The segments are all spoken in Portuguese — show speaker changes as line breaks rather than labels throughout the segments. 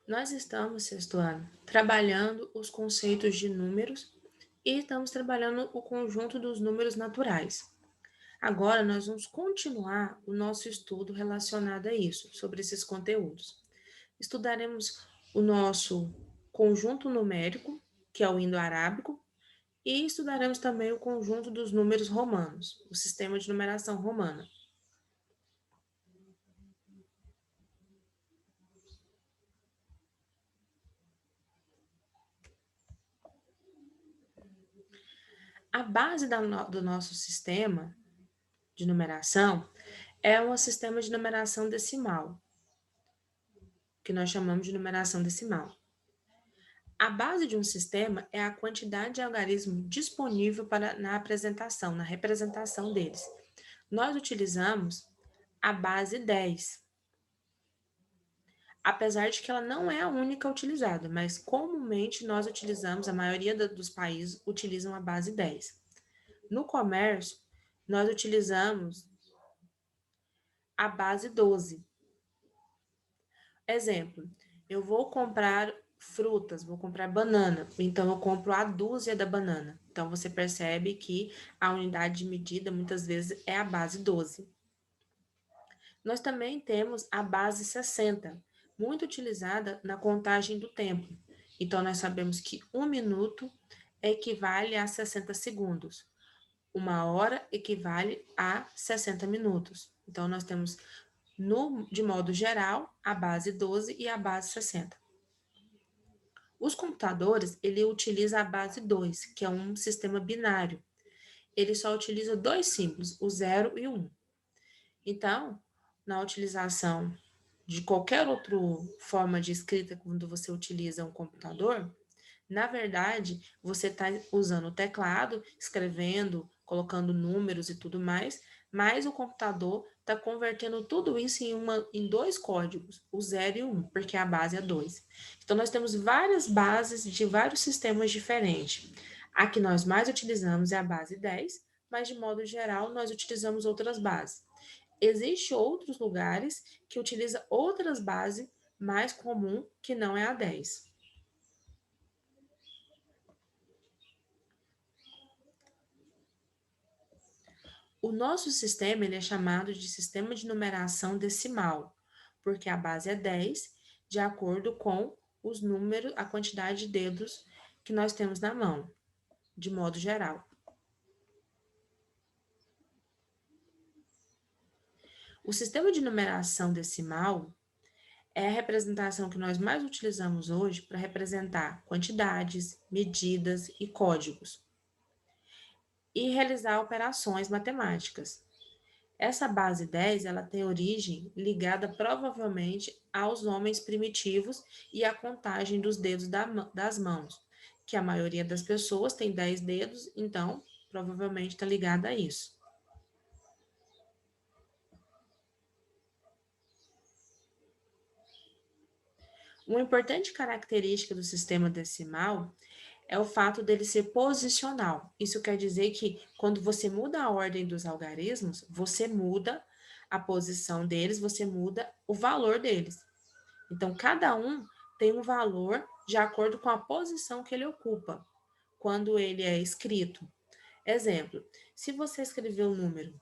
Nós estamos, sexto ano, trabalhando os conceitos de números e estamos trabalhando o conjunto dos números naturais. Agora, nós vamos continuar o nosso estudo relacionado a isso, sobre esses conteúdos. Estudaremos o nosso conjunto numérico, que é o indo-arábico, e estudaremos também o conjunto dos números romanos, o sistema de numeração romana. A base do nosso sistema de numeração é um sistema de numeração decimal, que nós chamamos de numeração decimal. A base de um sistema é a quantidade de algarismo disponível na apresentação, na representação deles. Nós utilizamos a base 10, apesar de que ela não é a única utilizada, mas comumente nós utilizamos, a maioria dos países utilizam a base 10. No comércio, nós utilizamos a base 12. Exemplo, eu vou comprar frutas, vou comprar banana, então eu compro a dúzia da banana. Então você percebe que a unidade de medida muitas vezes é a base 12. Nós também temos a base 60, muito utilizada na contagem do tempo. Então nós sabemos que 1 minuto equivale a 60 segundos. 1 hora equivale a 60 minutos. Então nós temos, de modo geral, a base 12 e a base 60. Os computadores, ele utiliza a base 2, que é um sistema binário. Ele só utiliza dois símbolos, o 0 e o 1. Então, na utilização de qualquer outra forma de escrita, quando você utiliza um computador, na verdade, você está usando o teclado, escrevendo, colocando números e tudo mais, mas o computador está convertendo tudo isso em dois códigos, o 0 e o 1, porque a base é 2. Então, nós temos várias bases de vários sistemas diferentes. A que nós mais utilizamos é a base 10, mas de modo geral nós utilizamos outras bases. Existem outros lugares que utilizam outras bases mais comum que não é a 10. O nosso sistema ele é chamado de sistema de numeração decimal, porque a base é 10, de acordo com os números, a quantidade de dedos que nós temos na mão, de modo geral. O sistema de numeração decimal é a representação que nós mais utilizamos hoje para representar quantidades, medidas e códigos, e realizar operações matemáticas. Essa base 10, ela tem origem ligada provavelmente aos homens primitivos e à contagem dos dedos das mãos, que a maioria das pessoas tem 10 dedos, então provavelmente está ligada a isso. Uma importante característica do sistema decimal é o fato dele ser posicional. Isso quer dizer que quando você muda a ordem dos algarismos, você muda a posição deles, você muda o valor deles. Então, cada um tem um valor de acordo com a posição que ele ocupa quando ele é escrito. Exemplo, se você escrever o número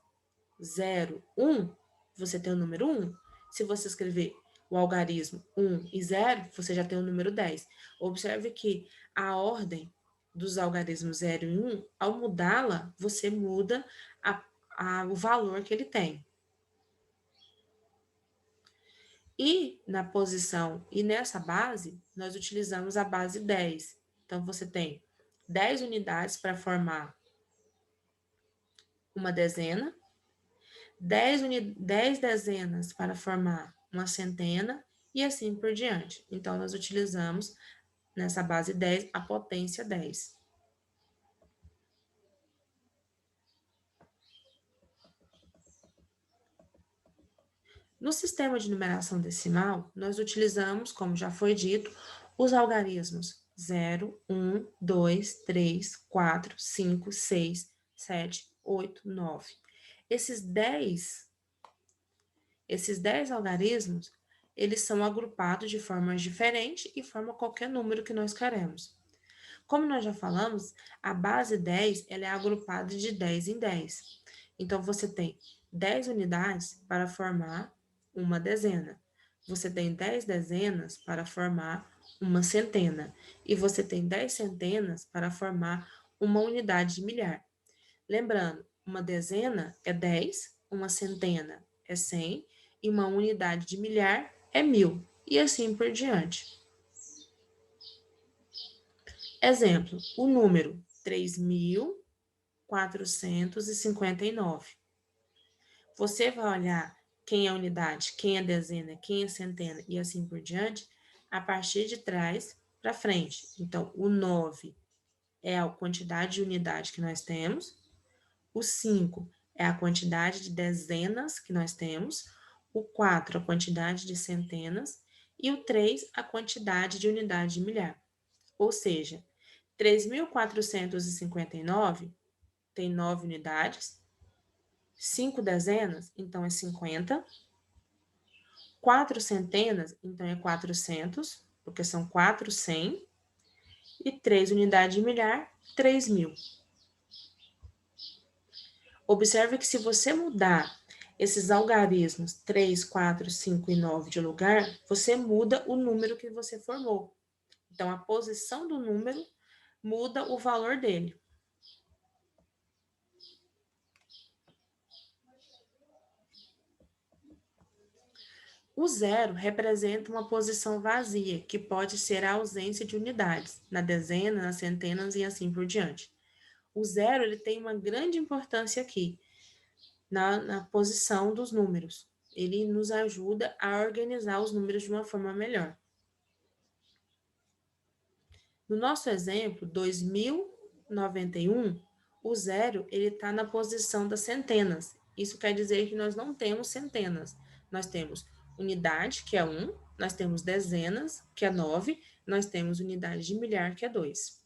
0, 1, você tem o número 1. Se você escrever o algarismo 1 e 0, você já tem o número 10. Observe que a ordem dos algarismos 0 e 1, ao mudá-la, você muda o valor que ele tem. E na posição e nessa base, nós utilizamos a base 10. Então, você tem 10 unidades para formar uma dezena, 10 dezenas para formar uma centena e assim por diante. Então, nós utilizamos nessa base 10 a potência 10. No sistema de numeração decimal, nós utilizamos, como já foi dito, os algarismos 0, 1, 2, 3, 4, 5, 6, 7, 8, 9. Esses 10 algarismos, eles são agrupados de formas diferentes e forma qualquer número que nós queremos. Como nós já falamos, a base 10 ela é agrupada de 10 em 10. Então, você tem 10 unidades para formar uma dezena. Você tem 10 dezenas para formar uma centena. E você tem 10 centenas para formar uma unidade de milhar. Lembrando, uma dezena é 10, uma centena é 100 e uma unidade de milhar é 1000. E assim por diante. Exemplo, o número 3.459. Você vai olhar quem é unidade, quem é dezena, quem é centena e assim por diante, a partir de trás para frente. Então, o 9 é a quantidade de unidade que nós temos, o 5 é a quantidade de dezenas que nós temos, o 4 a quantidade de centenas e o 3 a quantidade de unidade de milhar. Ou seja, 3.459 tem 9 unidades, 5 dezenas, então é 50, 4 centenas, então é 400, porque são 4 100, e 3 unidades de milhar, 3.000. Observe que se você mudar esses algarismos 3, 4, 5 e 9 de lugar, você muda o número que você formou. Então, a posição do número muda o valor dele. O zero representa uma posição vazia, que pode ser a ausência de unidades, na dezena, nas centenas e assim por diante. O zero ele tem uma grande importância aqui, na posição dos números. Ele nos ajuda a organizar os números de uma forma melhor. No nosso exemplo, 2091, o zero está na posição das centenas. Isso quer dizer que nós não temos centenas. Nós temos unidade, que é 1, nós temos dezenas, que é 9, nós temos unidade de milhar, que é 2.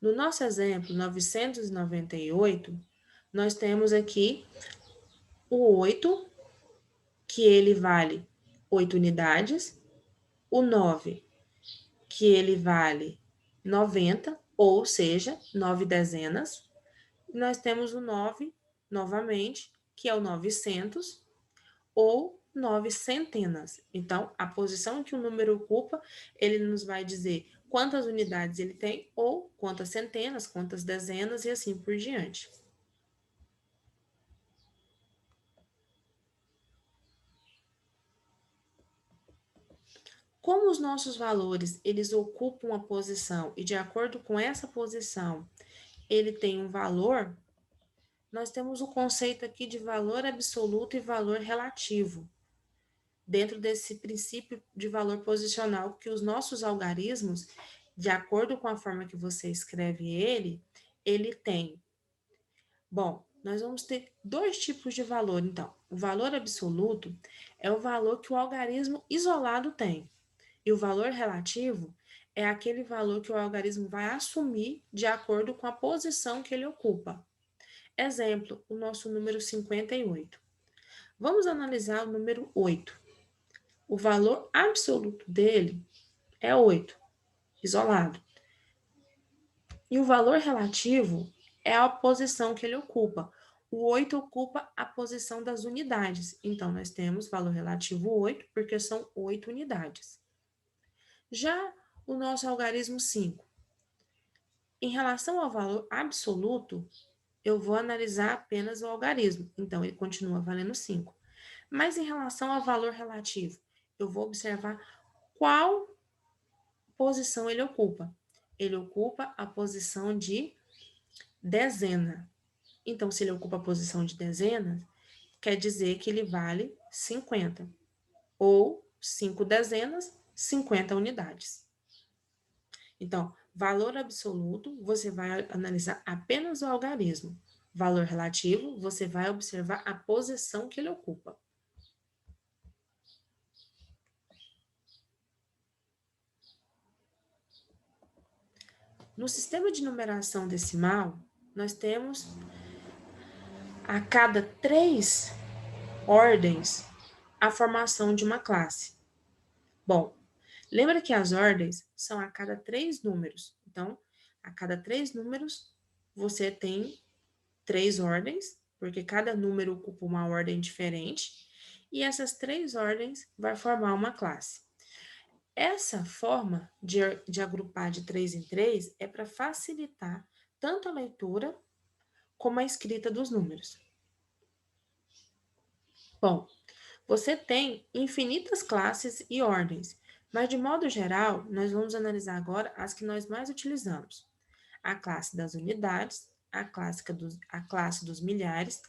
No nosso exemplo, 998, nós temos aqui o 8, que ele vale 8 unidades, o 9, que ele vale 90, ou seja, 9 dezenas. E nós temos o 9, novamente, que é o 900, ou 9 centenas. Então, a posição que o número ocupa, ele nos vai dizer quantas unidades ele tem, ou quantas centenas, quantas dezenas, e assim por diante. Como os nossos valores, eles ocupam uma posição, e de acordo com essa posição, ele tem um valor, nós temos o conceito aqui de valor absoluto e valor relativo, dentro desse princípio de valor posicional, que os nossos algarismos, de acordo com a forma que você escreve ele tem. Bom, nós vamos ter dois tipos de valor, então. O valor absoluto é o valor que o algarismo isolado tem, e o valor relativo é aquele valor que o algarismo vai assumir de acordo com a posição que ele ocupa. Exemplo, o nosso número 58. Vamos analisar o número 8. O valor absoluto dele é 8, isolado. E o valor relativo é a posição que ele ocupa. O 8 ocupa a posição das unidades. Então, nós temos valor relativo 8, porque são 8 unidades. Já o nosso algarismo 5. Em relação ao valor absoluto, eu vou analisar apenas o algarismo. Então, ele continua valendo 5. Mas em relação ao valor relativo, eu vou observar qual posição ele ocupa. Ele ocupa a posição de dezena. Então, se ele ocupa a posição de dezena, quer dizer que ele vale 50. Ou 5 dezenas, 50 unidades. Então, valor absoluto, você vai analisar apenas o algarismo. Valor relativo, você vai observar a posição que ele ocupa. No sistema de numeração decimal, nós temos a cada 3 ordens a formação de uma classe. Bom, lembra que as ordens são a cada 3 números. Então, a cada 3 números, você tem 3 ordens, porque cada número ocupa uma ordem diferente, e essas 3 ordens vai formar uma classe. Essa forma de agrupar de 3 em 3 é para facilitar tanto a leitura como a escrita dos números. Bom, você tem infinitas classes e ordens, mas de modo geral, nós vamos analisar agora as que nós mais utilizamos. A classe das unidades, a classe dos milhares,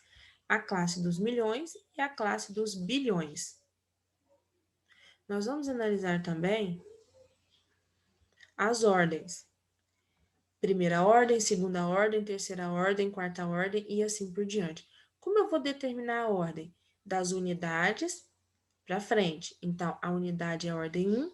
a classe dos milhões e a classe dos bilhões. Nós vamos analisar também as ordens. Primeira ordem, segunda ordem, terceira ordem, quarta ordem e assim por diante. Como eu vou determinar a ordem? Das unidades para frente. Então, a unidade é a ordem 1,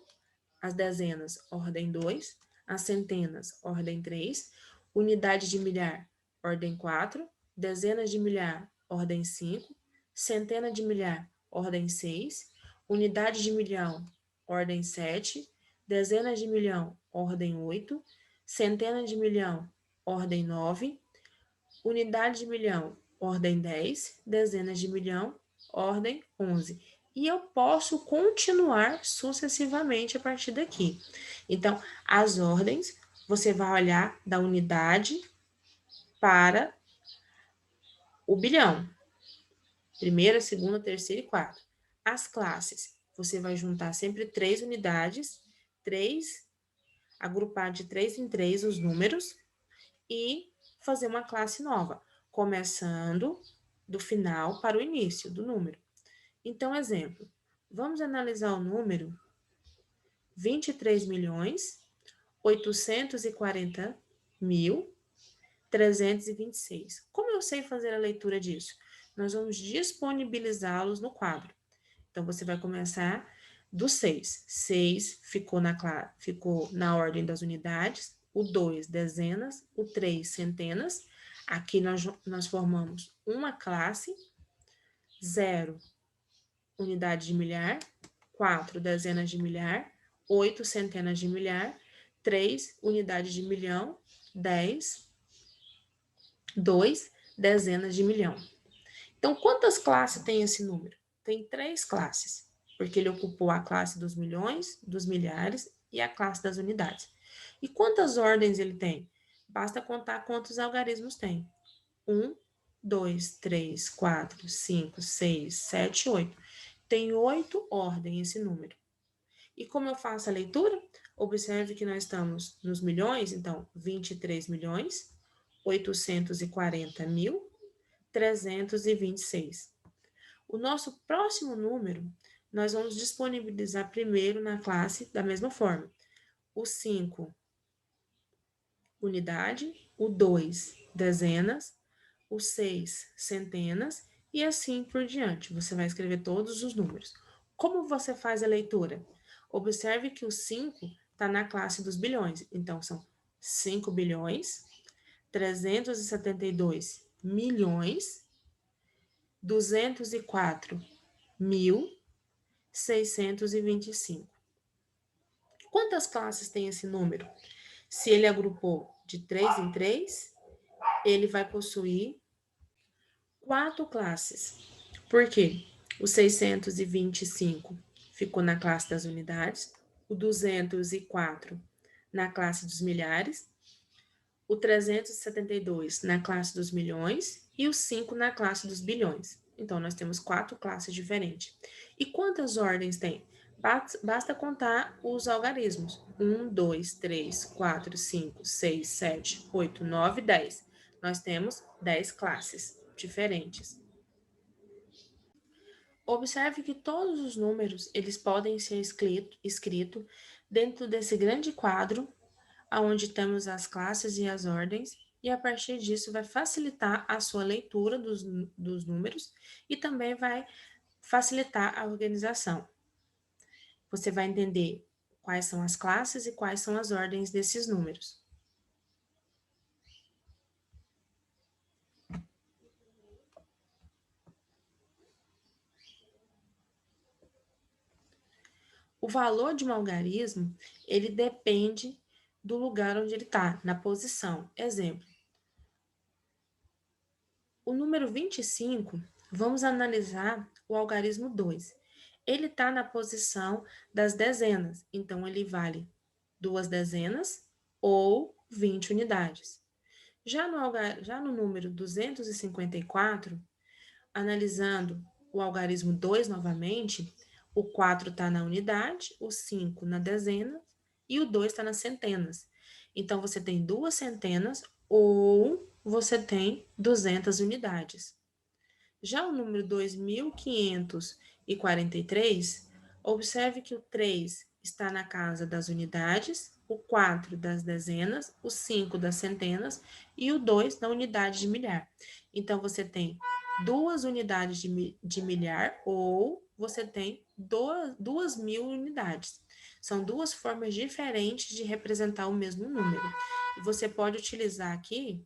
as dezenas, ordem 2, as centenas, ordem 3, unidade de milhar, ordem 4, dezenas de milhar, ordem 5, centena de milhar, ordem 6, unidade de milhão, ordem 7, dezenas de milhão, ordem 8, centena de milhão, ordem 9, unidade de milhão, ordem 10, dezenas de milhão, ordem 11. E eu posso continuar sucessivamente a partir daqui. Então, as ordens, você vai olhar da unidade para o bilhão. Primeira, segunda, terceira e quarta. As classes, você vai juntar sempre 3 unidades, agrupar de 3 em 3 os números e fazer uma classe nova, começando do final para o início do número. Então, exemplo, vamos analisar o número 23.840.326. Como eu sei fazer a leitura disso? Nós vamos disponibilizá-los no quadro. Então, você vai começar do 6. 6 ficou na ordem das unidades, o 2, dezenas, o 3, centenas. Aqui nós formamos uma classe, 0, unidade de milhar, 4, dezenas de milhar, 8, centenas de milhar, 3, unidade de milhão, 10, 2, dezenas de milhão. Então, quantas classes tem esse número? Tem 3 classes, porque ele ocupou a classe dos milhões, dos milhares e a classe das unidades. E quantas ordens ele tem? Basta contar quantos algarismos tem. 1, 2, 3, 4, 5, 6, 7, 8. Tem 8 ordens esse número. E como eu faço a leitura? Observe que nós estamos nos milhões, então 23.840.326. O nosso próximo número, nós vamos disponibilizar primeiro na classe da mesma forma. O 5, unidade, o 2, dezenas, o 6, centenas, e assim por diante. Você vai escrever todos os números. Como você faz a leitura? Observe que o 5 está na classe dos bilhões. Então, são 5 bilhões, 372 milhões, 204.625. Quantas classes tem esse número? Se ele agrupou de 3 em 3, ele vai possuir 4 classes. Por quê? O 625 ficou na classe das unidades, o 204 na classe dos milhares, o 372 na classe dos milhões e o 5 na classe dos bilhões. Então, nós temos 4 classes diferentes. E quantas ordens tem? Basta contar os algarismos. 1, 2, 3, 4, 5, 6, 7, 8, 9, 10. Nós temos 10 classes diferentes. Observe que todos os números eles podem ser escritos dentro desse grande quadro, onde temos as classes e as ordens, e a partir disso vai facilitar a sua leitura dos números e também vai facilitar a organização. Você vai entender quais são as classes e quais são as ordens desses números. O valor de um algarismo, ele depende do lugar onde ele está, na posição. Exemplo, o número 25, vamos analisar o algarismo 2. Ele está na posição das dezenas, então ele vale 2 dezenas ou 20 unidades. Já no número 254, analisando o algarismo 2 novamente, o 4 está na unidade, o 5 na dezena e o 2 está nas centenas. Então, você tem 2 centenas ou você tem 200 unidades. Já o número 2543, observe que o 3 está na casa das unidades, o 4 das dezenas, o 5 das centenas e o 2 na unidade de milhar. Então, você tem 2 unidades de milhar ou você tem 2.000 unidades. São duas formas diferentes de representar o mesmo número. E você pode utilizar aqui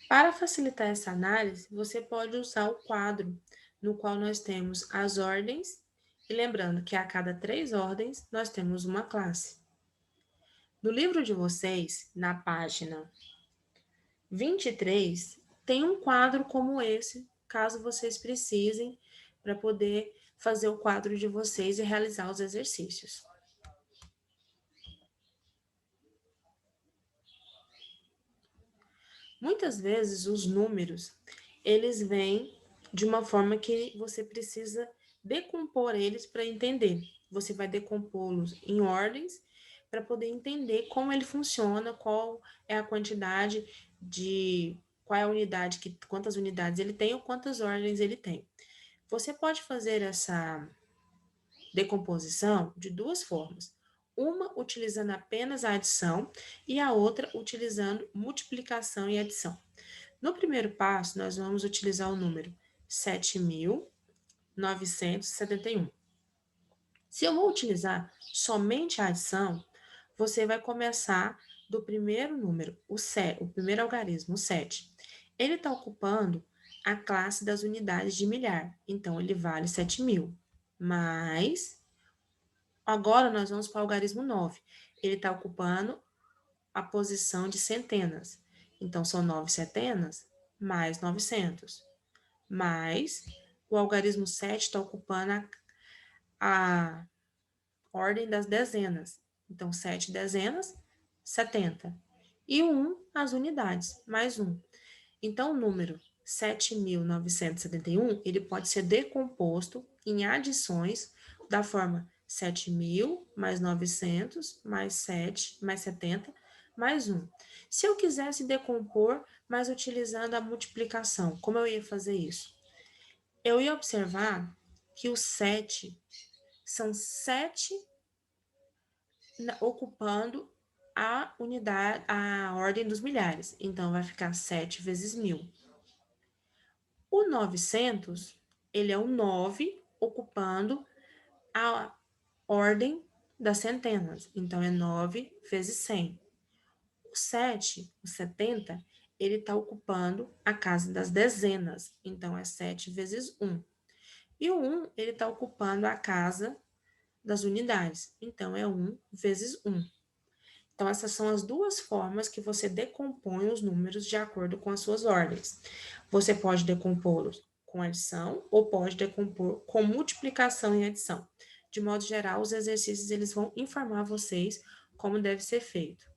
para facilitar essa análise, você pode usar o quadro, no qual nós temos as ordens, e lembrando que a cada 3 ordens nós temos uma classe. No livro de vocês, na página 23, tem um quadro como esse, caso vocês precisem, para poder fazer o quadro de vocês e realizar os exercícios. Muitas vezes os números, eles vêm de uma forma que você precisa decompor eles para entender. Você vai decompô-los em ordens para poder entender como ele funciona, qual é a quantidade de qual é a unidade quantas unidades ele tem ou quantas ordens ele tem. Você pode fazer essa decomposição de duas formas. Uma utilizando apenas a adição e a outra utilizando multiplicação e adição. No primeiro passo, nós vamos utilizar o número 7.971. Se eu vou utilizar somente a adição, você vai começar do primeiro número, o primeiro algarismo, o 7. Ele está ocupando a classe das unidades de milhar, então ele vale 7.000, mais agora nós vamos para o algarismo 9. Ele está ocupando a posição de centenas. Então, são 9 centenas mais 900. Mais o algarismo 7 está ocupando a ordem das dezenas. Então, 7 dezenas, 70. E o 1, as unidades, mais 1. Então, o número 7.971, ele pode ser decomposto em adições da forma 7.000 mais 900 mais 7 mais 70 mais 1. Se eu quisesse decompor, mas utilizando a multiplicação, como eu ia fazer isso? Eu ia observar que o 7 são 7 ocupando a unidade, a ordem dos milhares. Então, vai ficar 7 vezes 1.000. O 900, ele é o 9 ocupando a ordem das centenas. Então, é 9 vezes 100. O 7, o 70, ele está ocupando a casa das dezenas. Então, é 7 vezes 1. E o 1, ele está ocupando a casa das unidades. Então, é 1 vezes 1. Então, essas são as duas formas que você decompõe os números de acordo com as suas ordens. Você pode decompô-los com adição ou pode decompor com multiplicação e adição. De modo geral, os exercícios eles vão informar vocês como deve ser feito.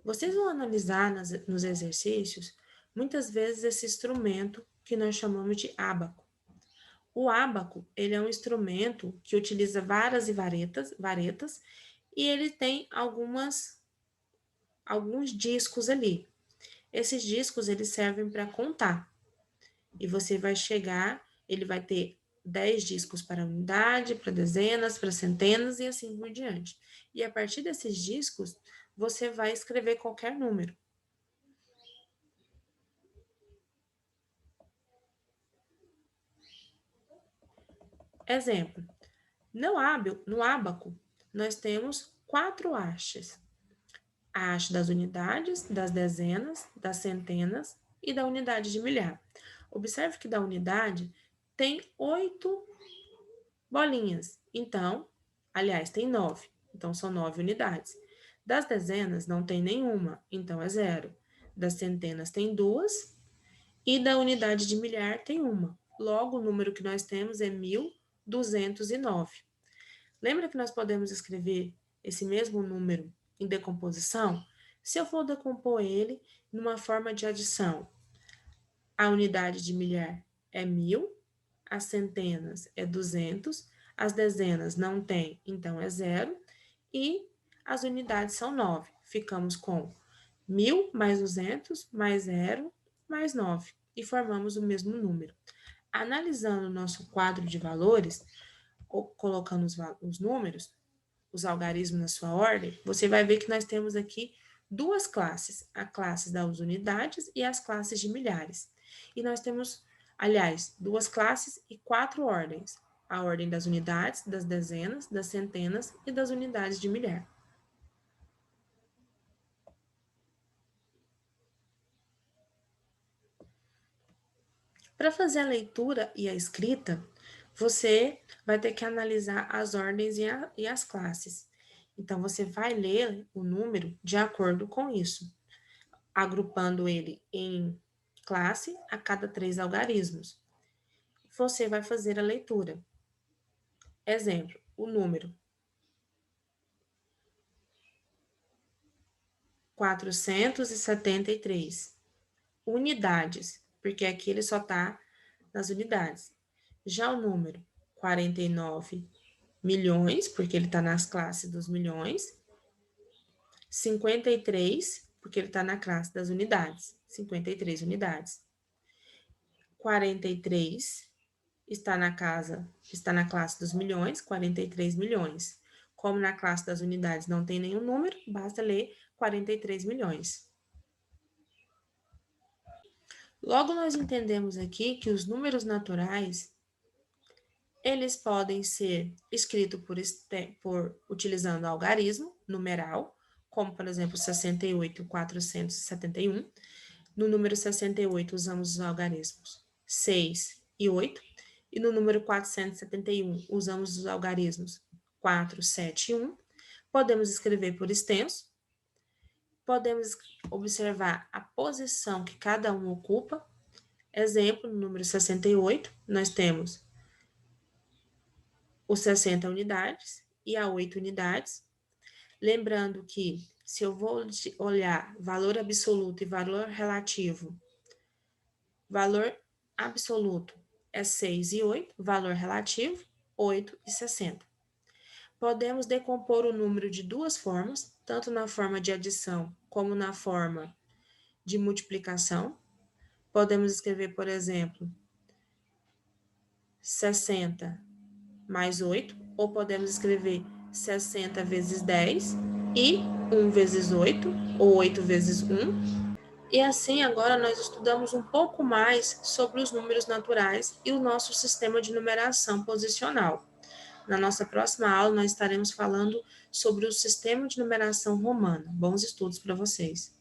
Vocês vão analisar nos exercícios, muitas vezes, esse instrumento que nós chamamos de ábaco. O ábaco, ele é um instrumento que utiliza varas e varetas e ele tem alguns discos ali. Esses discos, eles servem para contar. E você vai chegar, ele vai ter 10 discos para unidade, para dezenas, para centenas e assim por diante. E a partir desses discos, você vai escrever qualquer número. Exemplo, no ábaco, nós temos 4 hastes. A haste das unidades, das dezenas, das centenas e da unidade de milhar. Observe que da unidade tem 8 bolinhas. Então, aliás, tem 9. Então, são 9 unidades. Das dezenas, não tem nenhuma. Então, é 0. Das centenas, tem 2. E da unidade de milhar, tem uma. Logo, o número que nós temos é 1.209. Lembra que nós podemos escrever esse mesmo número em decomposição? Se eu for decompor ele numa forma de adição, a unidade de milhar é 1.000, as centenas é 200, as dezenas não tem, então é 0, e as unidades são 9. Ficamos com 1.000 mais 200 mais 0 mais 9 e formamos o mesmo número. Analisando o nosso quadro de valores, ou colocando os números, os algarismos na sua ordem, você vai ver que nós temos aqui duas classes, a classe das unidades e as classes de milhares. E nós temos, aliás, duas classes e 4 ordens, a ordem das unidades, das dezenas, das centenas e das unidades de milhar. Para fazer a leitura e a escrita, você vai ter que analisar as ordens e as classes. Então, você vai ler o número de acordo com isso, agrupando ele em classe a cada 3 algarismos. Você vai fazer a leitura. Exemplo, o número 473. Unidades, porque aqui ele só está nas unidades. Já o número 49 milhões, porque ele está nas classes dos milhões. 53, porque ele está na classe das unidades. 53 unidades. 43 está na classe dos milhões, 43 milhões. Como na classe das unidades não tem nenhum número, basta ler 43 milhões. Logo, nós entendemos aqui que os números naturais, eles podem ser escritos por utilizando algarismo numeral, como, por exemplo, 68.471. No número 68, usamos os algarismos 6 e 8. E no número 471, usamos os algarismos 4, 7 e 1. Podemos escrever por extenso. Podemos observar a posição que cada um ocupa. Exemplo, no número 68, nós temos os 60 unidades e a 8 unidades. Lembrando que, se eu vou olhar valor absoluto e valor relativo, valor absoluto é 6 e 8, valor relativo, 8 e 60. Podemos decompor o número de duas formas, tanto na forma de adição como na forma de multiplicação. Podemos escrever, por exemplo, 60 mais 8, ou podemos escrever 60 vezes 10 e 1 vezes 8, ou 8 vezes 1. E assim, agora nós estudamos um pouco mais sobre os números naturais e o nosso sistema de numeração posicional. Na nossa próxima aula, nós estaremos falando sobre o sistema de numeração romana. Bons estudos para vocês!